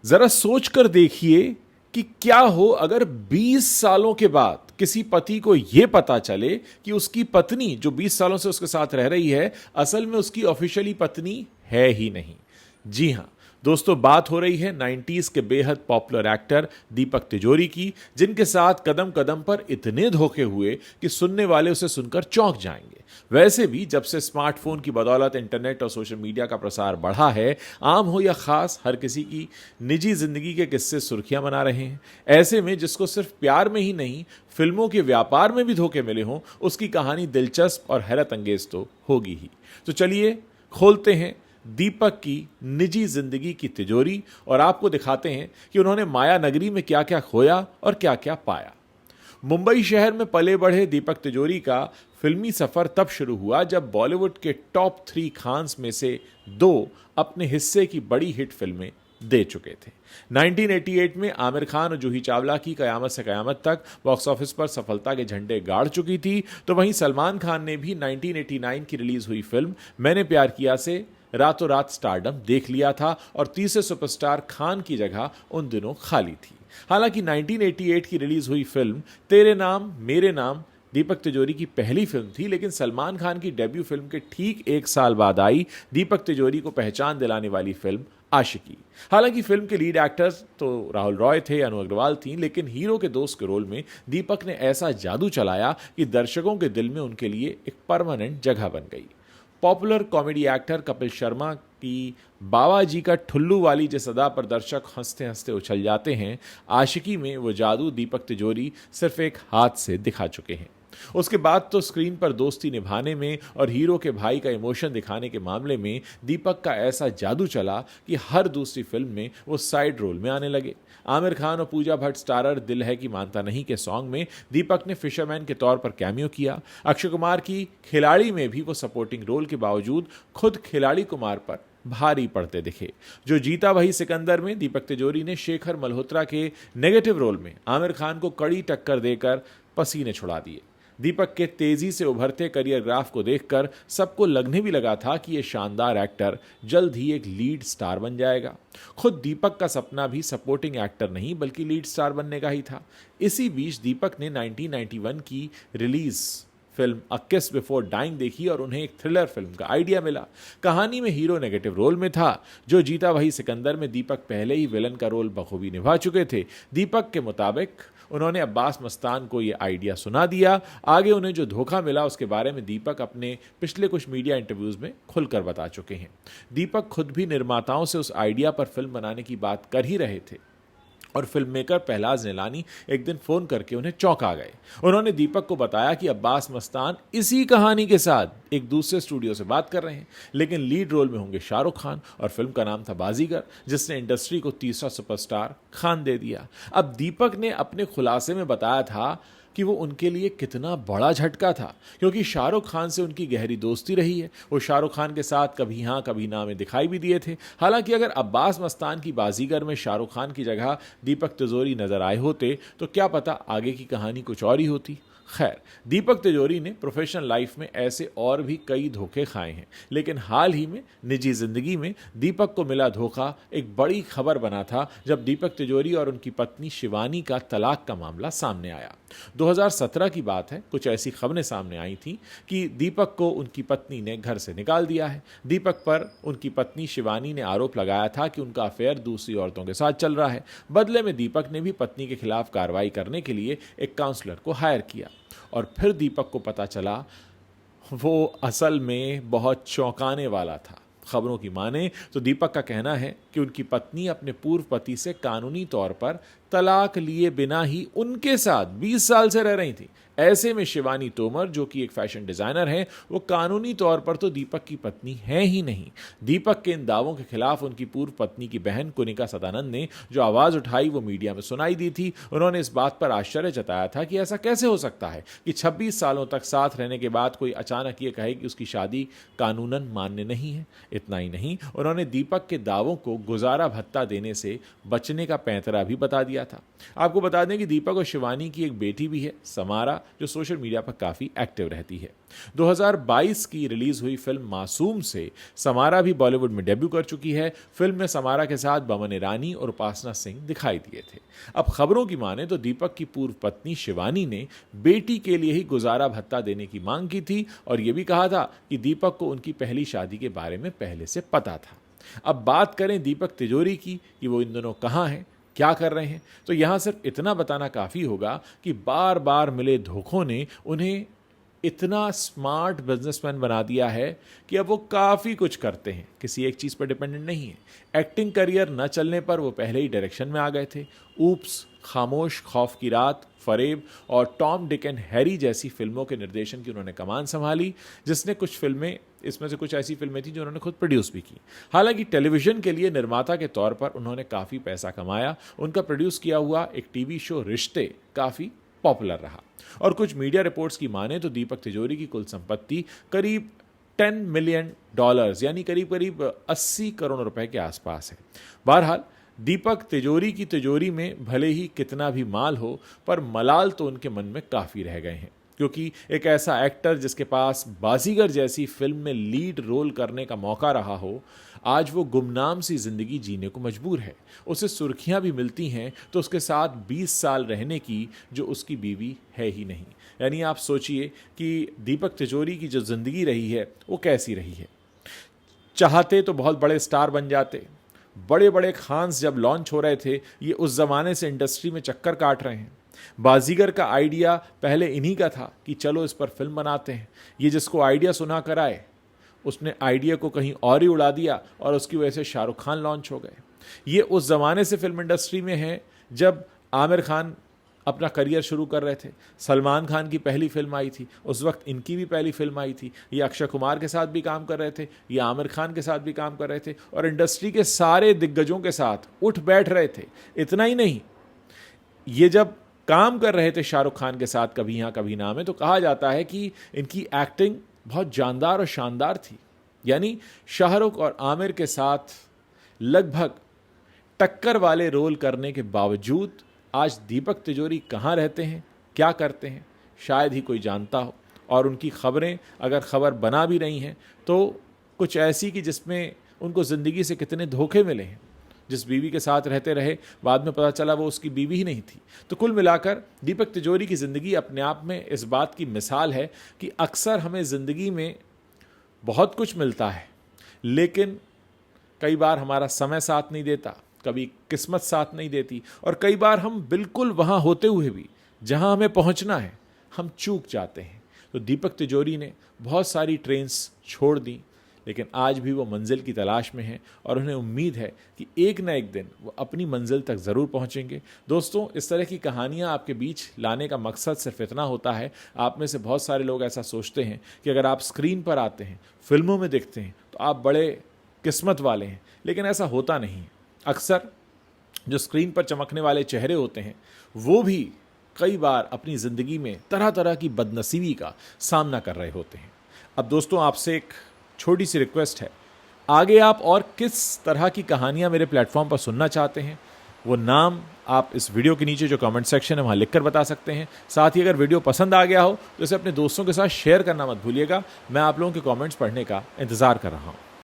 जरा सोच कर देखिए कि क्या हो अगर 20 सालों के बाद किसी पति को यह पता चले कि उसकी पत्नी जो 20 सालों से उसके साथ रह रही है असल में उसकी ऑफिशियली पत्नी है ही नहीं। जी हां दोस्तों, बात हो रही है 90s के बेहद पॉपुलर एक्टर दीपक तिजोरी की, जिनके साथ कदम कदम पर इतने धोखे हुए कि सुनने वाले उसे सुनकर चौंक जाएंगे। वैसे भी जब से स्मार्टफोन की बदौलत इंटरनेट और सोशल मीडिया का प्रसार बढ़ा है, आम हो या खास, हर किसी की निजी जिंदगी के किस्से सुर्खियां बना रहे हैं। ऐसे में जिसको सिर्फ प्यार में ही नहीं, फिल्मों के व्यापार में भी धोखे मिले हों, उसकी कहानी दिलचस्प और हैरत अंगेज तो होगी ही। तो चलिए खोलते हैं दीपक की निजी जिंदगी की तिजोरी और आपको दिखाते हैं कि उन्होंने माया नगरी में क्या क्या खोया और क्या क्या पाया। मुंबई शहर में पले बढ़े दीपक तिजोरी का फिल्मी सफर तब शुरू हुआ जब बॉलीवुड के टॉप 3 खान्स में से 2 अपने हिस्से की बड़ी हिट फिल्में दे चुके थे। 1988 में आमिर खान और जूही चावला की कयामत से कयामत तक बॉक्स ऑफिस पर सफलता के झंडे गाड़ चुकी थी, तो वहीं सलमान खान ने भी 1989 की रिलीज हुई फिल्म मैंने प्यार किया से रातों रात स्टारडम देख लिया था और तीसरे सुपरस्टार खान की जगह उन दिनों खाली थी। हालांकि 1988 की रिलीज हुई फिल्म तेरे नाम मेरे नाम दीपक तिजोरी की पहली फिल्म थी, लेकिन सलमान खान की डेब्यू फिल्म के ठीक 1 साल बाद आई दीपक तिजोरी को पहचान दिलाने वाली फिल्म आशिकी। हालांकि फिल्म के लीड एक्टर्स तो राहुल रॉय थे, अनु अग्रवाल थी, लेकिन हीरो के दोस्त के रोल में दीपक ने ऐसा जादू चलाया कि दर्शकों के दिल में उनके लिए एक परमानेंट जगह बन गई। Popular comedy actor Kapil Sharma की बाबा जी का ठुल्लू वाली जिस अदा पर दर्शक हंसते हंसते उछल जाते हैं, आशिकी में वो जादू दीपक तिजोरी सिर्फ एक हाथ से दिखा चुके हैं। उसके बाद तो स्क्रीन पर दोस्ती निभाने में और हीरो के भाई का इमोशन दिखाने के मामले में दीपक का ऐसा जादू चला कि हर दूसरी फिल्म में वो साइड रोल में आने लगे। आमिर खान और पूजा भट्ट स्टारर दिल है कि मानता नहीं के सॉन्ग में दीपक ने फिशरमैन के तौर पर कैमियो किया। अक्षय कुमार की खिलाड़ी में भी वो सपोर्टिंग रोल के बावजूद खुद खिलाड़ी कुमार पर भारी पड़ते दिखे। जो जीता वही सिकंदर में दीपक तिजोरी ने शेखर मल्होत्रा के नेगेटिव रोल में आमिर खान को कड़ी टक्कर देकर पसीने छुड़ा दिए। दीपक के तेजी से उभरते करियर ग्राफ को देखकर सबको लगने भी लगा था कि यह शानदार एक्टर जल्द ही एक लीड स्टार बन जाएगा। खुद दीपक का सपना भी सपोर्टिंग एक्टर नहीं बल्कि लीड स्टार बनने का ही था। इसी बीच दीपक ने 1991 की रिलीज फिल्म अ किस बिफोर डाइंग देखी और उन्हें एक थ्रिलर फिल्म का आइडिया मिला। कहानी में हीरो नेगेटिव रोल में था। जो जीता वही सिकंदर में दीपक पहले ही विलन का रोल बखूबी निभा चुके थे। दीपक के मुताबिक उन्होंने अब्बास मस्तान को यह आइडिया सुना दिया। आगे उन्हें जो धोखा मिला उसके बारे में दीपक अपने पिछले कुछ मीडिया इंटरव्यूज में खुलकर बता चुके हैं। दीपक खुद भी निर्माताओं से उस आइडिया पर फिल्म बनाने की बात कर ही रहे थे और फिल्म मेकर पहलाज निलानी एक दिन फोन करके उन्हें चौंका गए। उन्होंने दीपक को बताया कि अब्बास मस्तान इसी कहानी के साथ एक दूसरे स्टूडियो से बात कर रहे हैं, लेकिन लीड रोल में होंगे शाहरुख खान और फिल्म का नाम था बाजीगर, जिसने इंडस्ट्री को तीसरा सुपरस्टार खान दे दिया। अब दीपक ने अपने खुलासे में बताया था कि वो उनके लिए कितना बड़ा झटका था, क्योंकि शाहरुख खान से उनकी गहरी दोस्ती रही है। वो शाहरुख खान के साथ कभी हाँ कभी ना में दिखाई भी दिए थे। हालांकि अगर अब्बास मस्तान की बाजीगर में शाहरुख खान की जगह दीपक तिजोरी नजर आए होते तो क्या पता आगे की कहानी कुछ और ही होती। खैर, दीपक तिजोरी ने प्रोफेशनल लाइफ में ऐसे और भी कई धोखे खाए हैं, लेकिन हाल ही में निजी जिंदगी में दीपक को मिला धोखा एक बड़ी खबर बना था जब दीपक तिजोरी और उनकी पत्नी शिवानी का तलाक का मामला सामने आया। 2017 की बात है। कुछ ऐसी खबरें सामने आई थी कि दीपक को उनकी पत्नी ने घर से निकाल दिया है। दीपक पर उनकी पत्नी शिवानी ने आरोप लगाया था कि उनका अफेयर दूसरी औरतों के साथ चल रहा है। बदले में दीपक ने भी पत्नी के खिलाफ कार्रवाई करने के लिए एक काउंसलर को हायर किया और फिर दीपक को पता चला वो असल में बहुत चौंकाने वाला था। खबरों की माने तो दीपक का कहना है कि उनकी पत्नी अपने पूर्व पति से कानूनी तौर पर तलाक लिए बिना ही उनके साथ 20 साल से रह रही थी। ऐसे में शिवानी तोमर, जो कि एक फैशन डिजाइनर है, वो कानूनी तौर पर तो दीपक की पत्नी है ही नहीं। दीपक के इन दावों के खिलाफ उनकी पूर्व पत्नी की बहन कुनिका सदानंद ने जो आवाज उठाई वो मीडिया में सुनाई दी थी। उन्होंने इस बात पर आश्चर्य जताया था कि ऐसा कैसे हो सकता है कि 26 सालों तक साथ रहने के बाद कोई अचानक ये कहे कि उसकी शादी कानूनन मान्य नहीं है। इतना ही नहीं, उन्होंने दीपक के दावों को गुजारा भत्ता देने से बचने का पैंतरा भी बता दिया दिया था। आपको बता दें कि दीपक और शिवानी की एक बेटी भी है, समारा, जो सोशल मीडिया पर काफ़ी एक्टिव रहती है। 2022 की रिलीज हुई फिल्म मासूम से समारा भी बॉलीवुड में डेब्यू कर चुकी है। फिल्म में समारा के साथ बमन ईरानी और उपासना सिंह दिखाई दिए थे। अब खबरों की माने तो दीपक की पूर्व पत्नी शिवानी ने बेटी के लिए ही गुजारा भत्ता देने की मांग की थी और यह भी कहा था कि दीपक को उनकी पहली शादी के बारे में पहले से पता था। अब बात करें दीपक तिजोरी की कि वो इन दिनों कहाँ हैं, क्या कर रहे हैं, तो यहां सिर्फ इतना बताना काफ़ी होगा कि बार बार मिले धोखों ने उन्हें इतना स्मार्ट बिजनेसमैन बना दिया है कि अब वो काफ़ी कुछ करते हैं, किसी एक चीज़ पर डिपेंडेंट नहीं है। एक्टिंग करियर न चलने पर वो पहले ही डायरेक्शन में आ गए थे। ऊप्स, खामोश, खौफ की रात, फरेब और टॉम डिक एंड हैरी जैसी फिल्मों के निर्देशन की उन्होंने कमान संभाली, जिसने कुछ फिल्में, इसमें से कुछ ऐसी फिल्में थी जो उन्होंने खुद प्रोड्यूस भी की। हालांकि टेलीविजन के लिए निर्माता के तौर पर उन्होंने काफ़ी पैसा कमाया। उनका प्रोड्यूस किया हुआ एक टीवी शो रिश्ते काफ़ी पॉपुलर रहा और कुछ मीडिया रिपोर्ट्स की माने तो दीपक तिजोरी की कुल संपत्ति करीब $10 मिलियन यानी करीब करीब 80 करोड़ रुपए के आसपास है। बहरहाल दीपक तिजोरी की तिजोरी में भले ही कितना भी माल हो, पर मलाल तो उनके मन में काफ़ी रह गए हैं, क्योंकि एक ऐसा एक्टर जिसके पास बाजीगर जैसी फिल्म में लीड रोल करने का मौका रहा हो, आज वो गुमनाम सी जिंदगी जीने को मजबूर है। उसे सुर्खियां भी मिलती हैं तो उसके साथ 20 साल रहने की, जो उसकी बीवी है ही नहीं। यानी आप सोचिए कि दीपक तिजोरी की जो जिंदगी रही है वो कैसी रही है। चाहते तो बहुत बड़े स्टार बन जाते, बड़े बड़े खान्स जब लॉन्च हो रहे थे, ये उस जमाने से इंडस्ट्री में चक्कर काट रहे हैं। बाजीगर का आइडिया पहले इन्हीं का था कि चलो इस पर फिल्म बनाते हैं। ये जिसको आइडिया सुना कर आए, उसने आइडिया को कहीं और ही उड़ा दिया और उसकी वजह से शाहरुख खान लॉन्च हो गए। ये उस जमाने से फिल्म इंडस्ट्री में है जब आमिर खान अपना करियर शुरू कर रहे थे। सलमान खान की पहली फिल्म आई थी, उस वक्त इनकी भी पहली फिल्म आई थी। ये अक्षय कुमार के साथ भी काम कर रहे थे, ये आमिर खान के साथ भी काम कर रहे थे और इंडस्ट्री के सारे दिग्गजों के साथ उठ बैठ रहे थे। इतना ही नहीं, ये जब काम कर रहे थे शाहरुख खान के साथ कभी यहाँ कभी ना में, तो कहा जाता है कि इनकी एक्टिंग बहुत जानदार और शानदार थी। यानी शाहरुख और आमिर के साथ लगभग टक्कर वाले रोल करने के बावजूद आज दीपक तिजोरी कहाँ रहते हैं, क्या करते हैं, शायद ही कोई जानता हो। और उनकी खबरें अगर खबर बना भी रही हैं तो कुछ ऐसी कि जिसमें उनको ज़िंदगी से कितने धोखे मिले हैं। जिस बीवी के साथ रहते रहे, बाद में पता चला वो उसकी बीवी ही नहीं थी। तो कुल मिलाकर दीपक तिजोरी की ज़िंदगी अपने आप में इस बात की मिसाल है कि अक्सर हमें ज़िंदगी में बहुत कुछ मिलता है, लेकिन कई बार हमारा समय साथ नहीं देता, कभी किस्मत साथ नहीं देती और कई बार हम बिल्कुल वहाँ होते हुए भी जहाँ हमें पहुँचना है हम चूक जाते हैं। तो दीपक तिजोरी ने बहुत सारी ट्रेन्स छोड़ दी, लेकिन आज भी वो मंजिल की तलाश में हैं और उन्हें उम्मीद है कि एक ना एक दिन वो अपनी मंजिल तक ज़रूर पहुंचेंगे। दोस्तों, इस तरह की कहानियां आपके बीच लाने का मकसद सिर्फ इतना होता है, आप में से बहुत सारे लोग ऐसा सोचते हैं कि अगर आप स्क्रीन पर आते हैं, फिल्मों में दिखते हैं तो आप बड़े किस्मत वाले हैं, लेकिन ऐसा होता नहीं। अक्सर जो स्क्रीन पर चमकने वाले चेहरे होते हैं वो भी कई बार अपनी ज़िंदगी में तरह तरह की बदनसीबी का सामना कर रहे होते हैं। अब दोस्तों, आपसे एक छोटी सी रिक्वेस्ट है, आगे आप और किस तरह की कहानियां मेरे प्लेटफॉर्म पर सुनना चाहते हैं, वो नाम आप इस वीडियो के नीचे जो कमेंट सेक्शन है वहाँ लिखकर बता सकते हैं। साथ ही अगर वीडियो पसंद आ गया हो तो इसे अपने दोस्तों के साथ शेयर करना मत भूलिएगा। मैं आप लोगों के कमेंट्स पढ़ने का इंतज़ार कर रहा हूँ।